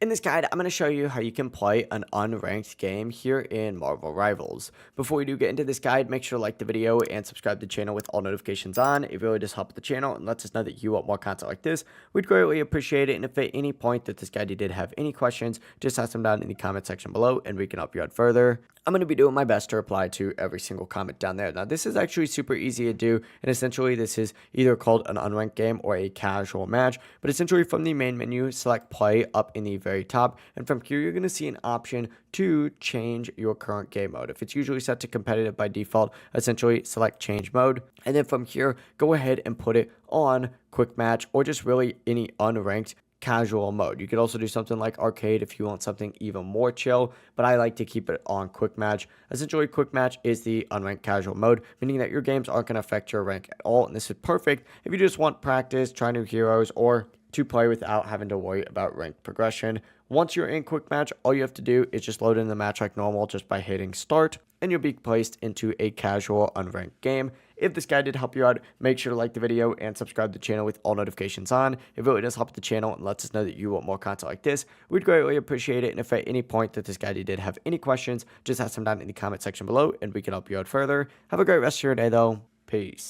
In this guide, I'm going to show you how you can play an unranked game here in Marvel Rivals. Before we do get into this guide, make sure to like the video and subscribe to the channel with all notifications on. It really does help the channel and lets us know that you want more content like this. We'd greatly appreciate it, and if at any point that this guide you did have any questions, just ask them down in the comment section below and we can help you out further. I'm going to be doing my best to reply to every single comment down there. Now, this is actually super easy to do, and essentially this is either called an unranked game or a casual match, but essentially from the main menu, select play up in the very top, and from here you're going to see an option to change your current game mode. If it's usually set to competitive by default, essentially select change mode, and then from here, go ahead and put it on quick match or just really any unranked casual mode. You could also do something like arcade if you want something even more chill, but I like to keep it on quick match. Essentially, quick match is the unranked casual mode, meaning that your games aren't going to affect your rank at all, and this is perfect if you just want practice, try new heroes, or to play without having to worry about rank progression. Once you're in quick match, all you have to do is just load in the match like normal just by hitting start, and you'll be placed into a casual unranked game. If this guide did help you out, make sure to like the video and subscribe to the channel with all notifications on. It really does help the channel and lets us know that you want more content like this. We'd greatly appreciate it, and if at any point that this guide you did have any questions, just ask them down in the comment section below and we can help you out further. Have a great rest of your day though. Peace.